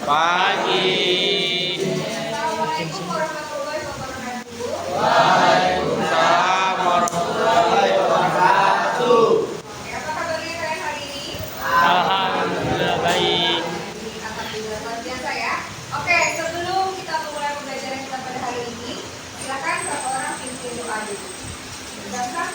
pagi. Assalamualaikum warahmatullahi wabarakatuh. Waalaikumsalam warahmatullahi wabarakatuh. Oke, apa kabarnya kalian hari ini? Alhamdulillah baik. Alhamdulillah luar biasa ya. Oke, sebelum kita memulai pembelajaran kita pada hari ini, silakan satu orang pimpin doa dulu. Silakan.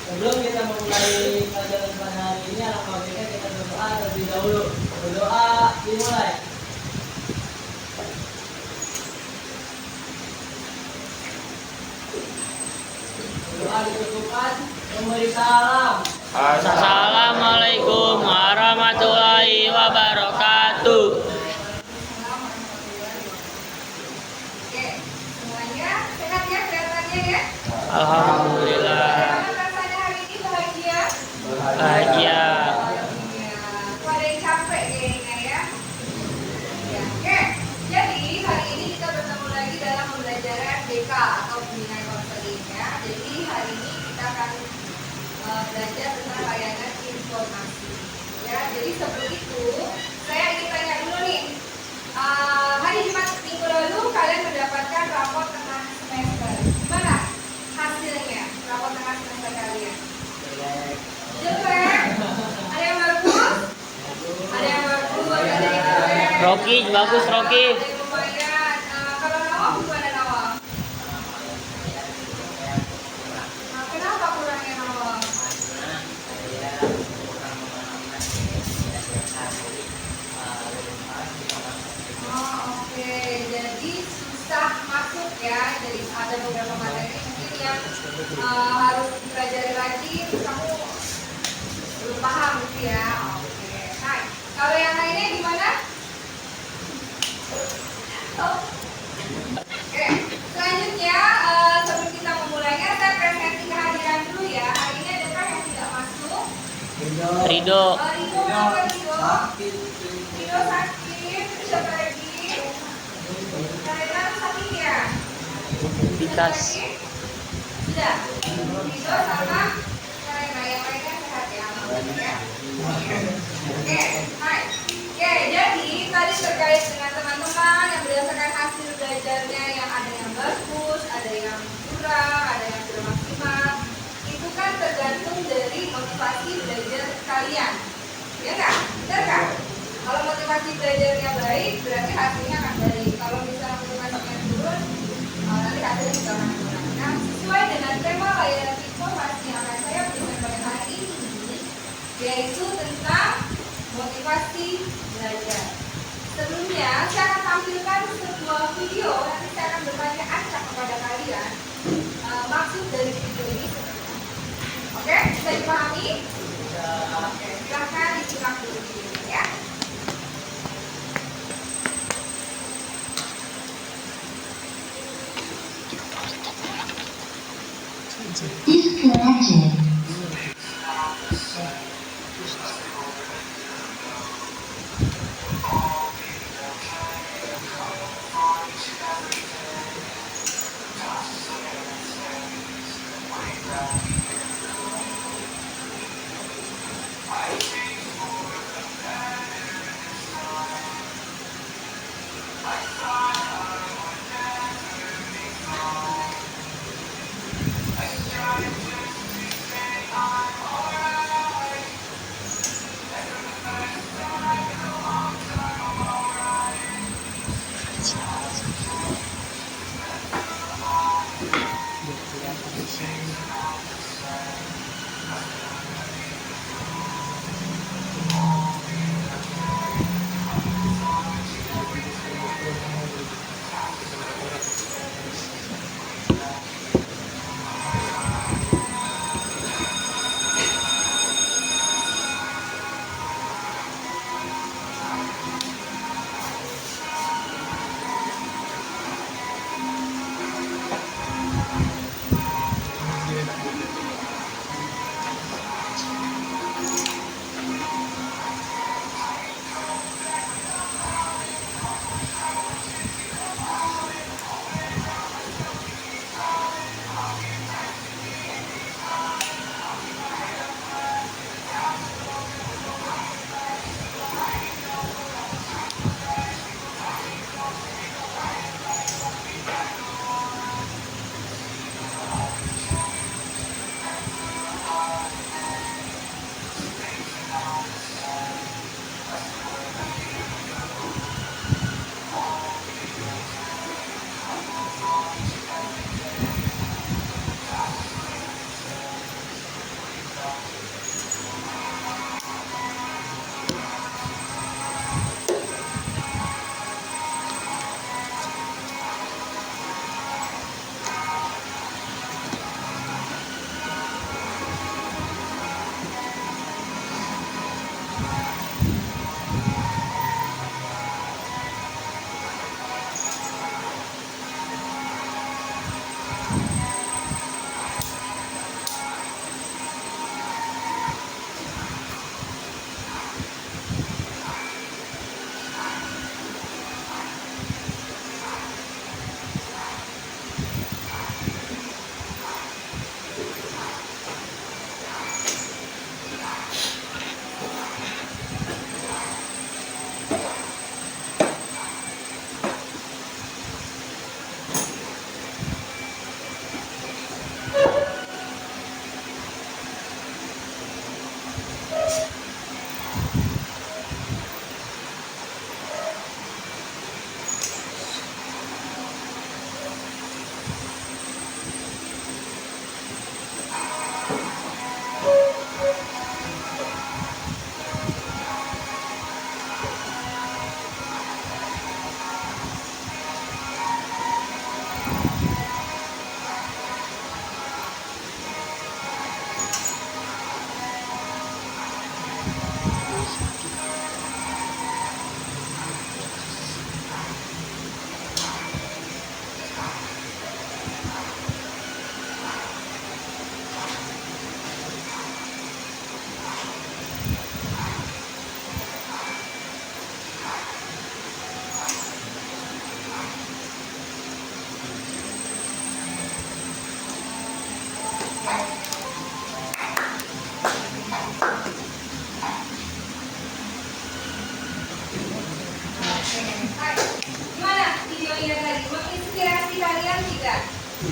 Sebelum kita memulai pelajaran pada hari ini, alangkah baiknya kita berdoa terlebih dahulu. Berdoa dimulai. Berdoa dicukupkan, memberi salam. Assalamualaikum warahmatullahi wabarakatuh. Oke, semuanya sehat ya kelihatannya ya? Alhamdulillah Bagaimana rasanya hari ini bahagia? bahagia. Kok ada yang capek kayaknya ya? Ya, oke. Jadi hari ini kita bertemu lagi dalam pembelajaran BK atau bimbingan konseling ya. Jadi hari ini kita akan belajar tentang layanan informasi. Ya, jadi sebelum itu saya ingin tanya dulu nih. Hari Jumat minggu lalu kalian mendapatkan rapor tengah semester. Gimana hasilnya rapor tengah semester kalian? Jelek. Ada yang bagus? Ada yang bagus, ada yang jelek. Rocky bagus Rocky. Ada yang lumayan. Kalau Nawam gimana Nawam? Kenapa kurangnya Nawam? Oh, oke. Jadi susah masuk ya. Jadi ada beberapa materi mungkin yang harus dipelajari lagi. Terus kamu belum paham gitu ya. Oke. Nah, kalau yang lainnya gimana? Oh. Oke. Selanjutnya sebelum kita memulainya saya presentasi kehadiran dulu ya. Hari ini ada yang tidak masuk. Ridho. Ridho, kenapa Ridho? Ridho sakit. Terus siapa lagi? Karena sakit ya. Bikas. Sudah. Ridho sama Karena yang lainnya sehat ya. Alhamdulillah. Oke, hai. Oke, jadi tadi terkait dengan teman-teman yang berdasarkan hasil belajarnya yang ada yang bagus, ada yang kurang, ada yang tidak maksimal. Itu kan tergantung dari motivasi belajar kalian. Ya nggak? Benar nggak? Kalau motivasi belajarnya baik, berarti hasilnya akan baik. Kalau misalnya motivasinya turun, nanti hasilnya juga akan kurang. Nah, sesuai dengan tema layanan informasi yang akan saya berikan pada hari ini, yaitu tentang motivasi belajar. Sebelumnya, saya akan tampilkan sebuah video. Nanti saya akan bertanya acak kepada kalian maksud dari video ini seperti apa. Oke, bisa dipahami? Oke, silahkan disimak dulu videonya ya. Disconnected.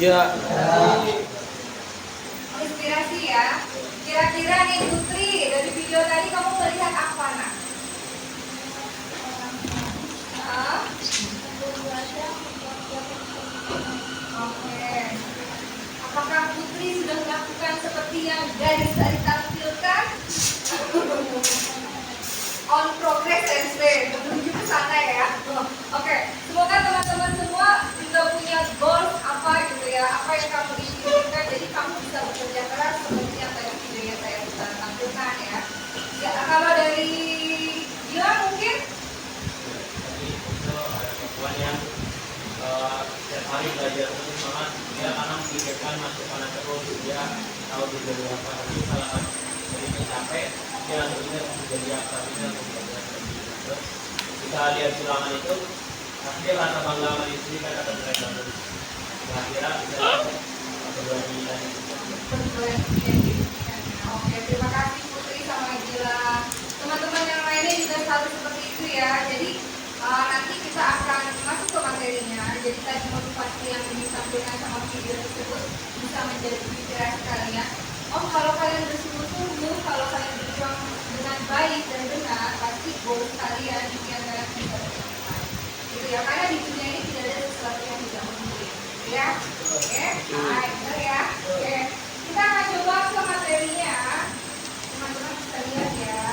Iya. Inspirasi ya. Kira-kira nih Putri, dari video tadi kamu melihat apa nak? Hah? Oke. Apakah Putri sudah melakukan seperti yang gadis tadi tampilkan? On progress and menuju ke sana ya. Oke, semoga teman-teman semua juga punya goals apa gitu ya, apa yang kamu inginkan, jadi kamu bisa bekerja keras seperti yang tadi videonya saya sudah tampilkan ya. Ya, kalau dari dia mungkin ada perempuan yang setiap hari belajar terus banget, dia karena memikirkan masukan terus, dia tahu tujuan apa, tapi kalau jadinya capek dia langsung ingat tujuan apa, dia langsung belajar. Terus kita lihat ulangan itu pasti dia merasa bangga sama diri kan, kata mereka terus kira-kira bisa berbagi tadi. Oke, terima kasih Putri sama Gila. Teman-teman yang lainnya juga selalu seperti itu ya. Jadi nanti kita akan masuk ke materinya. Jadi tadi motivasi yang disampaikan sama video tersebut bisa menjadi inspirasi kalian. Oh, kalau kalian bersungguh-sungguh, kalau kalian berjuang dengan baik dan benar, pasti goal kalian yang kalian bisa capai. Gitu ya, karena di dunia ini tidak ada sesuatu yang tidak mungkin. Ya, oke, baik, benar ya. Oke, kita akan coba ke materinya. Teman-teman bisa lihat ya.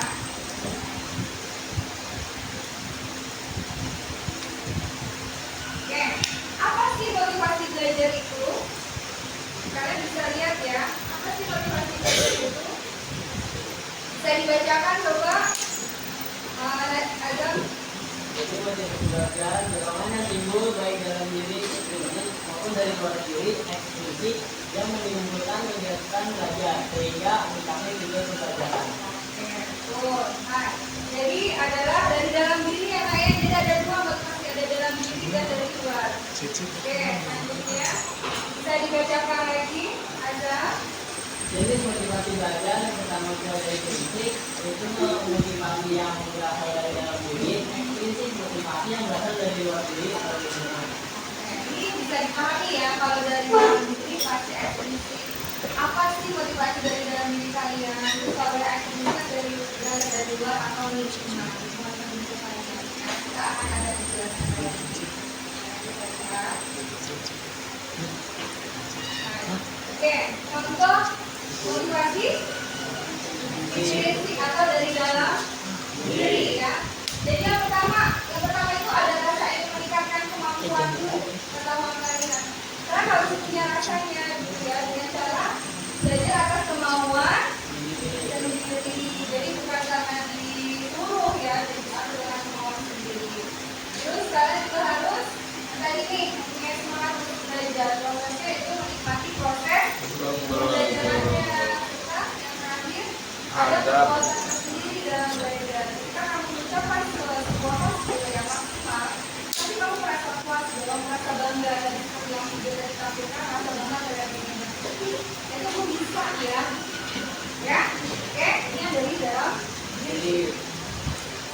Oke, apa sih motivasi belajar itu? Kalian bisa lihat ya, apa sih motivasi belajar itu? Bisa dibacakan coba. Adam. Itu motivasi belajar bagaimana timbul baik dalam diri pribadi maupun dari luar diri eksplisit yang menimbulkan kegiatan belajar sehingga mencapai tujuan pembelajaran. Oke, betul. Nah, jadi adalah dari dalam diri ya Kak ya. Jadi ada dua motivasi, ada dalam diri dan dari luar. Oke, selanjutnya bisa dibacakan lagi. Ada. Jadi motivasi belajar yang pertama dari prinsip itu motivasi yang berasal dari dalam diri, prinsip motivasi yang berasal dari luar diri atau lingkungan. Ini bisa dipahami ya, kalau dari dalam diri pasti eksplisit. Apa sih motivasi dari dalam diri kalian? Itu kalau dari eksplisit dari luar atau lingkungan kalian. Nah, kita akan ada penjelasan. Oke, contoh motivasi intrinsik atau dari dalam diri ya. Jadi yang pertama itu ada rasa ingin meningkatkan kemampuanku, ketahuan kalian. Karena harus punya rasanya gitu ya, dengan cara belajar atas kemauan sendiri. Jadi bukan karena disuruh ya, jadi harus dengan kemauan sendiri. Terus kalian juga harus tadi nih punya semangat untuk belajar. Prosesnya itu menikmati proses belajarannya. Kita yang terakhir ada kepuasan tersendiri dalam belajar. Kita akan mencapai sebuah hasil yang maksimal, tapi kamu merasa puas, merasa bangga dari seperti yang sudah ditampilkan, merasa bangga dari ini. Itu pun bisa ya. Ya, oke, ini yang dari dalam diri.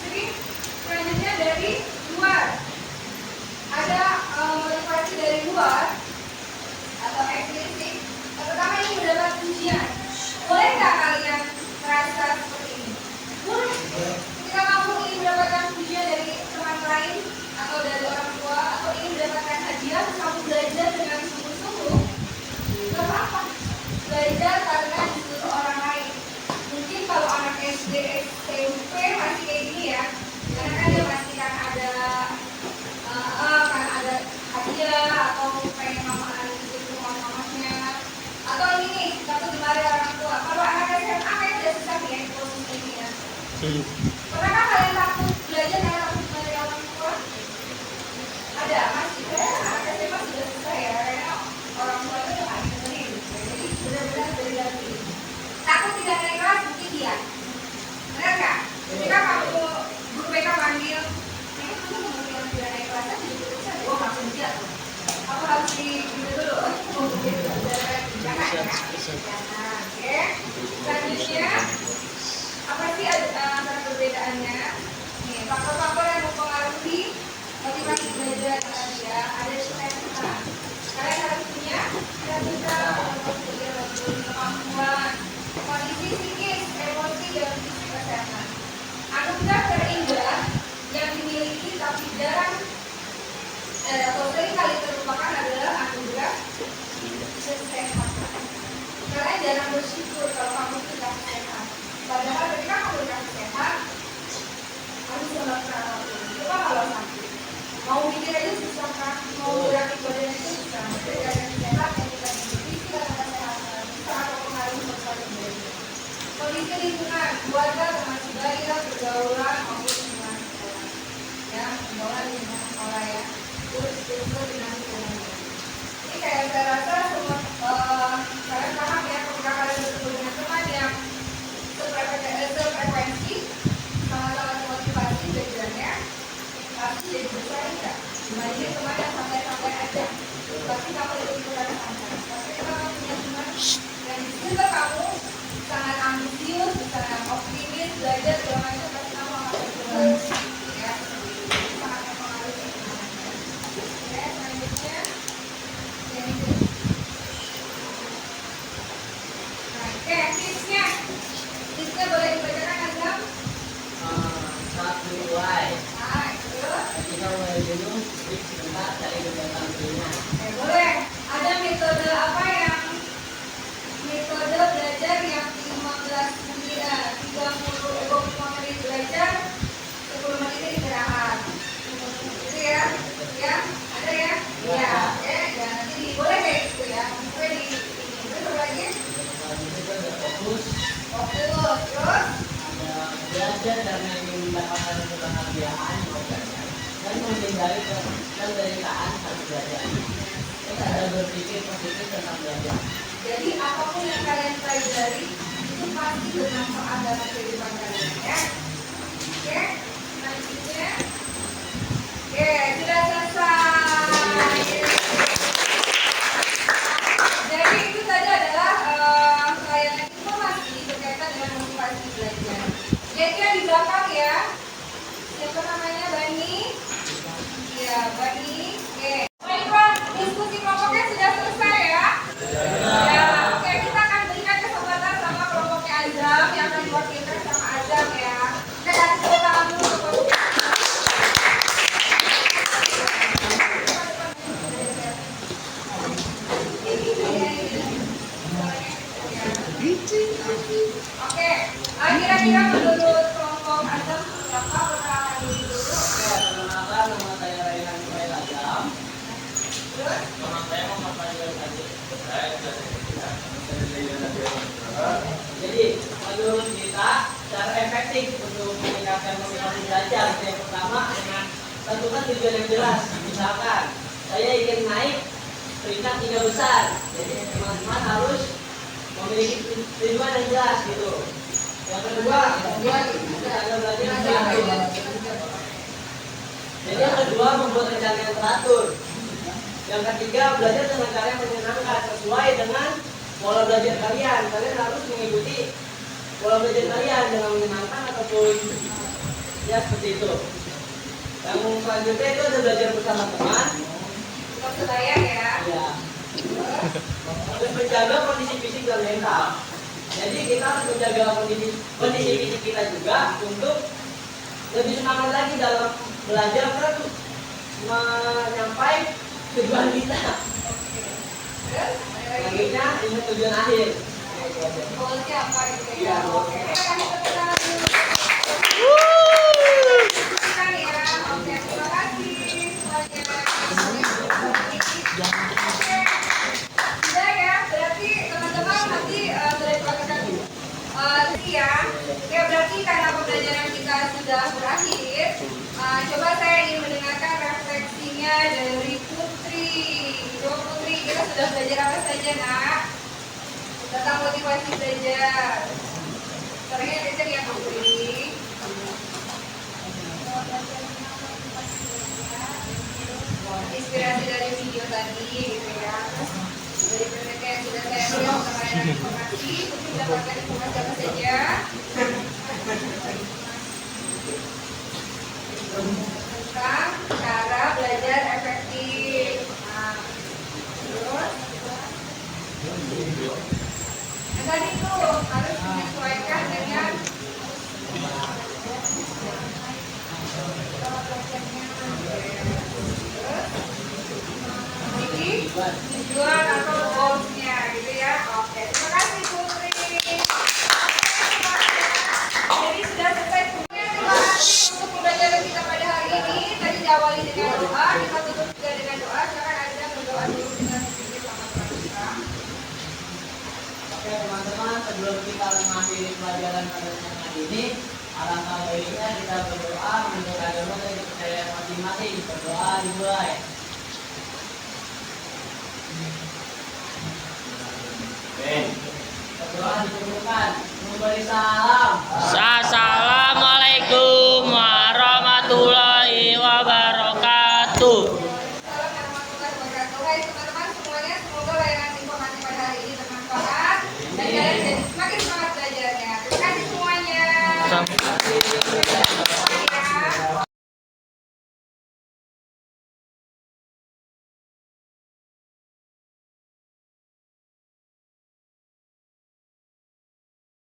Jadi selanjutnya dari luar. Ada motivasi dari luar atau eksplisit. Yang pertama ini mendapat pujian. Boleh nggak kalian merasa seperti ini? Boleh. Ketika kamu ingin mendapatkan pujian dari teman lain atau dari orang tua atau ingin mendapatkan hadiah, kamu belajar dengan sungguh-sungguh. Gak apa-apa. Belajar karena disuruh orang lain. Mungkin kalau anak SD, SMP masih kayak gini ya. Karena kan dia pasti kan ada hadiah atau pengen mama anak itu rumah mamanya atau ini nih takut dimarahi orang tua. Kalau anak SMA kayak udah susah ya posisi ini ya. Pernah kan kalian takut belajar karena takut dimarahi orang tua? Ada masih anak SMA sudah susah ya karena orang tua itu udah nggak dengerin. Jadi benar-benar dari dalam diri. Takut tidak naik kelas mungkin dia. Benar nggak? Ketika kamu guru BK panggil, ini kamu mau tidak naik kelas aja jadi urusan. Wah langsung jatuh. Aku harus di dulu. Jangan ya. Oke. Selanjutnya apa sih antara perbedaannya? Nih faktor-faktor yang mempengaruhi motivasi belajar tadi ya. Ada cita-cita. Kalian harus punya Mau mikir aja susah kan, mau gerakin badan itu susah. Jadi yang sehat yang kita ikuti kita ada kesehatan, bisa apa pengaruh sosial budaya. Kondisi lingkungan, keluarga termasuk daerah, pergaulan maupun lingkungan sekolah. Ya, pergaulan lingkungan sekolah ya. Terus dinamika lingkungan. Ini kayak saya rasa semua kalian paham ya ketika kalian bertemu dengan teman yang sefrekuensi, sama-sama motivasi belajarnya, pasti jadi besar enggak? Dibanding teman yang santai-santai aja, tapi kamu lebih suka santai. Tapi kamu punya teman yang di situ kamu sangat ambisius, sangat optimis, belajar segala macam, pasti kamu akan berkembang. Ya, sangat mempengaruhi. Oke, selanjutnya. Oke, tipsnya boleh dibacakan Azam? Satu mulai. Terus? Kita mulai dulu, tips sebentar cari kegiatan telinga. Boleh. Ada metode apa yang metode belajar yang 25 menit belajar, 10 menit istirahat. Itu ya? Ya? Ada ya? Iya. Ya, nanti boleh kayak gitu ya. Boleh di terus lagi? Selanjutnya ada fokus. Fokus. Terus? Ada belajar karena ingin mendapatkan kebahagiaan dan menghindari penderitaan saat belajar. Terus ada berpikir positif tentang belajar. Jadi apapun yang kalian pelajari itu pasti bermanfaat dalam kehidupan kalian ya. Oke, selanjutnya. Oke, sudah selesai. Jadi itu tadi adalah layanan informasi berkaitan dengan motivasi belajar. Jadi yang di belakang ya, siapa namanya Bani? Iya, Bani. Oke. Baiklah, diskusi kelompoknya sudah selesai ya. Ya, oke, kita akan berikan kesempatan sama kelompoknya Azam yang akan diwakilkan sama Azam ya. Kita kasih tepuk tangan dulu untuk kelompok. Oke, kira-kira menurut kelompok Azam siapa perkenalan dulu? Perkenalkan, nama saya Raihan Ismail Azam. Terus? Nama saya Muhammad Fadil Aziz. Saya Jadi, menurut kita, cara efektif untuk meningkatkan motivasi belajar yang pertama dengan tentukan tujuan yang jelas. Misalkan, saya ingin naik peringkat 3 besar. Jadi, teman-teman harus memiliki tujuan yang jelas gitu. Yang kedua, ada belajar yang teratur. Jadi yang kedua, membuat rencana yang teratur. Yang ketiga, belajar dengan cara yang menyenangkan sesuai dengan pola belajar kalian. Kalian harus mengikuti pola belajar kalian dengan menyenangkan ataupun ya seperti itu. Yang selanjutnya itu ada belajar bersama teman. Untuk sebaya ya. Ya. Harus menjaga kondisi fisik dan mental. Jadi kita harus menjaga kondisi fisik kita juga untuk lebih semangat lagi dalam belajar terus menyampai tujuan kita. Terus? Selanjutnya ini tujuan akhir. Goalsnya apa gitu ya? Iya. Oke, kita kasih tepuk tangan dulu. Silakan ya. Oke, terima kasih semuanya. Oke, sudah ya. Berarti teman-teman nanti sudah dilakukan dulu. Ya. Oke, berarti karena pembelajaran kita sudah berakhir, coba saya ingin mendengarkan refleksinya dari Putri. Coba Putri, kita sudah belajar apa saja nak? Tentang motivasi belajar. Caranya belajar ya Putri. Inspirasi dari video tadi gitu ya. Dari PPT yang sudah saya lihat mengenai informasi, Putri mendapatkan informasi apa saja? Tentang cara belajar efektif. Nah, terus yang tadi itu harus menyesuaikan dengan tujuan atau goalsnya gitu ya. Oke, terima kasih Putri. Jadi sudah selesai. Terima kasih untuk pembelajaran kita pada hari ini. Tadi diawali dengan doa, kita tutup juga dengan doa. Silakan Aida berdoa dulu dengan sedikit sama pramuka. Oke teman-teman, sebelum kita mengakhiri pelajaran pada siang hari ini, alangkah baiknya kita berdoa menunjukkan dulu dari kepercayaan masing-masing. Berdoa dimulai. Berdoa diperlukan. Memberi salam. Assalamualaikum warahmatullahi wabarakatuh.